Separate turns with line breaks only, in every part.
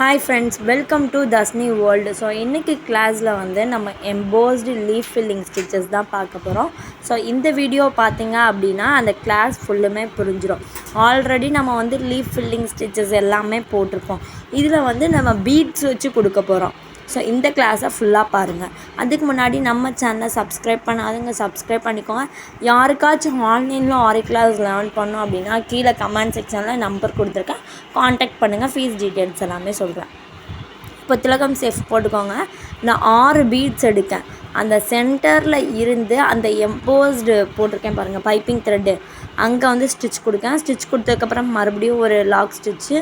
Hi friends, welcome to Dasni World. So இன்றைக்கி கிளாஸில் வந்து நம்ம எம்போஸ்டு லீஃப் ஃபில்லிங் ஸ்டிச்சஸ் தான் பார்க்க போகிறோம். ஸோ இந்த வீடியோ பார்த்தீங்க அப்படின்னா அந்த கிளாஸ் ஃபுல்லுமே புரிஞ்சிடும். ஆல்ரெடி நம்ம வந்து லீஃப் ஃபில்லிங் ஸ்டிச்சஸ் எல்லாமே போட்டிருக்கோம். இதில் வந்து நம்ம பீட்ஸ் வச்சு கொடுக்க போகிறோம். ஸோ இந்த கிளாஸை ஃபுல்லாக பாருங்கள். அதுக்கு முன்னாடி நம்ம சேனலை சப்ஸ்கிரைப் பண்ணாதுங்க, சப்ஸ்கிரைப் பண்ணிக்கோங்க. யாருக்காச்சும் ஆன்லைனில் ஆரி கிளாஸ் லேர்ன் பண்ணோம் அப்படின்னா கீழே கமெண்ட் செக்ஷனில் நம்பர் கொடுத்துருக்கேன், காண்டாக்ட் பண்ணுங்கள். ஃபீஸ் டீட்டெயில்ஸ் எல்லாமே சொல்கிறேன். இப்போ திலகம் சேஃப் போட்டுக்கோங்க. நான் 6 பீட்ஸ் எடுக்கேன். அந்த சென்டரில் இருந்து அந்த எம்போஸ்டு போட்டிருக்கேன் பாருங்கள், பைப்பிங் த்ரெட்டு, அங்கே வந்து ஸ்டிச் கொடுக்கேன். ஸ்டிச் கொடுத்ததுக்கப்புறம் மறுபடியும் ஒரு லாக் ஸ்டிச்சு,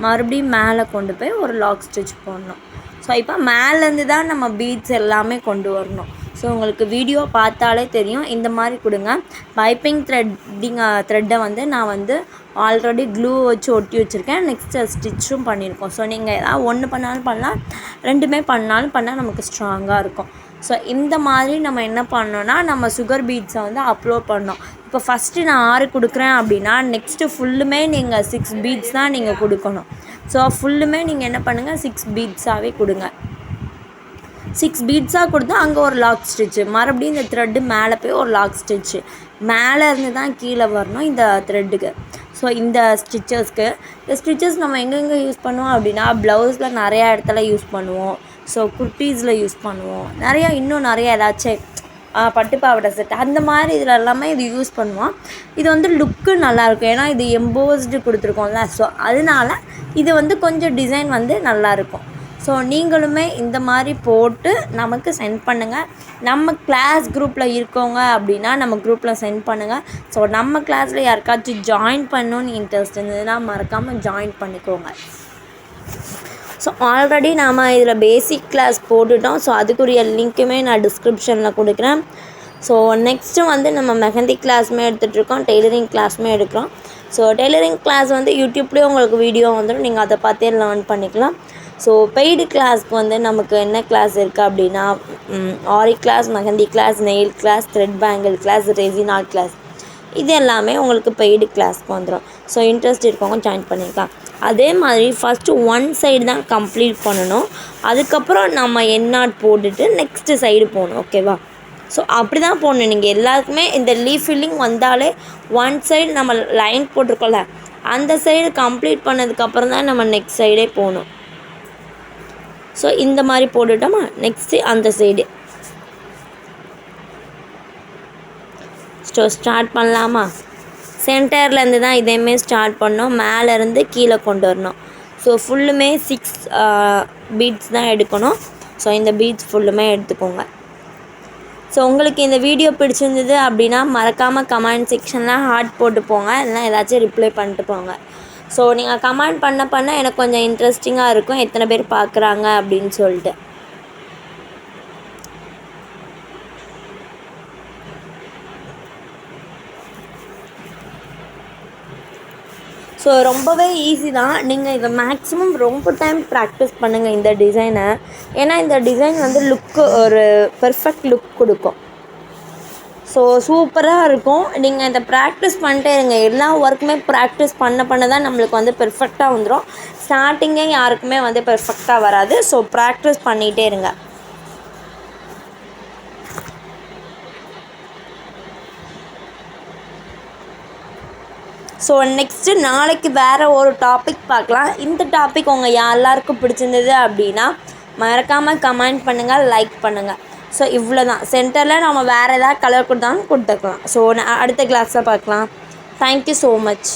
மறுபடியும் மேலே கொண்டு போய் ஒரு லாக் ஸ்டிச் போடணும். ஸோ இப்போ மேலேருந்து தான் நம்ம பீட்ஸ் எல்லாமே கொண்டு வரணும். ஸோ உங்களுக்கு வீடியோ பார்த்தாலே தெரியும். இந்த மாதிரி கொடுங்க. பைப்பிங் த்ரெட்டை வந்து நான் வந்து ஆல்ரெடி க்ளூ வச்சு ஒட்டி வச்சுருக்கேன். நெக்ஸ்ட்டு ஸ்டிச்சும் பண்ணியிருக்கோம். ஸோ நீங்கள் ஏதாவது ஒன்று பண்ணாலும் பண்ணலாம், ரெண்டுமே பண்ணால் நமக்கு ஸ்ட்ராங்காக இருக்கும். ஸோ இந்த மாதிரி நம்ம என்ன பண்ணோன்னா, நம்ம சுகர் பீட்ஸை வந்து அப்லோட் பண்ணோம். இப்போ ஃபஸ்ட்டு நான் 6 கொடுக்குறேன் அப்படின்னா நெக்ஸ்ட்டு ஃபுல்லுமே நீங்கள் 6 பீட்ஸ் தான் நீங்கள் கொடுக்கணும். ஸோ ஃபுல்லுமே நீங்கள் என்ன பண்ணுங்கள், 6 பீட்ஸாகவே கொடுங்க. 6 பீட்ஸாக கொடுத்து அங்கே ஒரு லாக் ஸ்டிச்சு, மறுபடியும் இந்த த்ரெட்டு மேலே போய் ஒரு லாக் ஸ்டிச்சு, மேலே இருந்து தான் கீழே வரணும் இந்த த்ரெட்டுக்கு. ஸோ இந்த ஸ்டிச்சஸ் நம்ம எங்கெங்கே யூஸ் பண்ணுவோம் அப்படின்னா, ப்ளவுஸில் நிறையா இடத்துல யூஸ் பண்ணுவோம். ஸோ குர்த்தீஸில் யூஸ் பண்ணுவோம். இன்னும் நிறையா ஏதாச்சும் பட்டு பாவாடை செட் அந்த மாதிரி இதில் எல்லாமே இது யூஸ் பண்ணுவோம். இது வந்து லுக்கு நல்லாயிருக்கும், ஏன்னா இது எம்போஸ்டு கொடுத்துருக்கோம்ல. ஸோ அதனால இது வந்து கொஞ்சம் டிசைன் வந்து நல்லாயிருக்கும். ஸோ நீங்களுமே இந்த மாதிரி போட்டு நமக்கு சென்ட் பண்ணுங்கள். நம்ம கிளாஸ் குரூப்பில் இருக்கோங்க அப்படின்னா நம்ம குரூப்பில் சென்ட் பண்ணுங்கள். ஸோ நம்ம கிளாஸில் யாருக்காச்சும் ஜாயின் பண்ணணுன்னு இன்ட்ரெஸ்ட் இருந்ததுன்னா மறக்காமல் ஜாயின் பண்ணிக்கோங்க. ஸோ ஆல்ரெடி நாம் இதில் பேசிக் கிளாஸ் போட்டுட்டோம். ஸோ அதுக்குரிய லிங்க்குமே நான் டிஸ்கிரிப்ஷனில் கொடுக்குறேன். ஸோ நெக்ஸ்ட்டு வந்து நம்ம மெஹந்தி கிளாஸுமே எடுத்துகிட்ருக்கோம், டெய்லரிங் கிளாஸுமே எடுக்கிறோம். ஸோ டெய்லரிங் கிளாஸ் வந்து யூடியூப்லேயும் உங்களுக்கு வீடியோ வந்துடும், நீங்கள் அதை பார்த்தே லேர்ன் பண்ணிக்கலாம். ஸோ பெய்டு கிளாஸ்க்கு வந்து நமக்கு என்ன கிளாஸ் இருக்குது அப்படின்னா, Aari class, mehndi class, nail class, thread bangle class, resin art class, இது எல்லாமே உங்களுக்கு பெய்டு கிளாஸ்க்கு வந்துடும். ஸோ இன்ட்ரெஸ்ட் இருக்கவங்க ஜாயின் பண்ணிக்கலாம். அதே மாதிரி ஃபஸ்ட்டு 1 சைடு தான் கம்ப்ளீட் பண்ணணும். அதுக்கப்புறம் நம்ம எண்ணாட் போட்டுட்டு நெக்ஸ்ட்டு சைடு போகணும். ஓகேவா? ஸோ அப்படி தான் போடணும். நீங்கள் எல்லாருக்குமே இந்த லீஃப் ஃபில்லிங் வந்தாலே 1 சைடு நம்ம லைன் போட்டிருக்கோம்ல, அந்த சைடு கம்ப்ளீட் பண்ணதுக்கப்புறம் தான் நம்ம நெக்ஸ்ட் சைடே போகணும். ஸோ இந்த மாதிரி போட்டுட்டோமா, நெக்ஸ்ட்டு அந்த சைடு. ஸ்டார்ட் பண்ணலாமா? சென்டர்லேருந்து தான் இதையுமே ஸ்டார்ட் பண்ணோம், மேலேருந்து கீழே கொண்டு வரணும். ஸோ ஃபுல்லுமே 6 பீட்ஸ் தான் எடுக்கணும். ஸோ இந்த பீட்ஸ் ஃபுல்லுமே எடுத்துக்கோங்க. ஸோ உங்களுக்கு இந்த வீடியோ பிடிச்சிருந்தது அப்படின்னா மறக்காமல் கமெண்ட் செக்ஷனில் ஹார்ட் போட்டு போங்க, இல்லைனா ஏதாச்சும் ரிப்ளை பண்ணிட்டு போங்க. ஸோ நீங்கள் கமெண்ட் பண்ண எனக்கு கொஞ்சம் இன்ட்ரெஸ்டிங்காக இருக்கும், எத்தனை பேர் பார்க்குறாங்க அப்படின்னு சொல்லிட்டு. ஸோ ரொம்பவே ஈஸி தான். நீங்கள் இதை மேக்ஸிமம் ரொம்ப டைம் ப்ராக்டிஸ் பண்ணுங்கள் இந்த டிசைனை. ஏன்னா இந்த டிசைன் வந்து லுக்கு ஒரு பெர்ஃபெக்ட் லுக் கொடுக்கும். ஸோ சூப்பராக இருக்கும். நீங்கள் இதை ப்ராக்டிஸ் பண்ணிட்டே இருங்க. எல்லா ஒர்க்குமே ப்ராக்டிஸ் பண்ண தான் நம்மளுக்கு வந்து பெர்ஃபெக்டாக வந்துடும். ஸ்டார்டிங்கே யாருக்குமே வந்து பெர்ஃபெக்டாக வராது. ஸோ ப்ராக்டிஸ் பண்ணிகிட்டே இருங்க. ஸோ நெக்ஸ்ட்டு நாளைக்கு வேறு ஒரு டாபிக் பார்க்கலாம். இந்த டாபிக் உங்கள் எல்லாருக்கும் பிடிச்சிருந்தது அப்படின்னா மறக்காமல் கமெண்ட் பண்ணுங்கள், லைக் பண்ணுங்கள். ஸோ இவ்வளோ தான். சென்டரில் நம்ம வேறு ஏதாவது கலர் கொடுத்தாலும் கொடுத்துக்கலாம். ஸோ அடுத்த கிளாஸில் பார்க்கலாம். Thank you so much.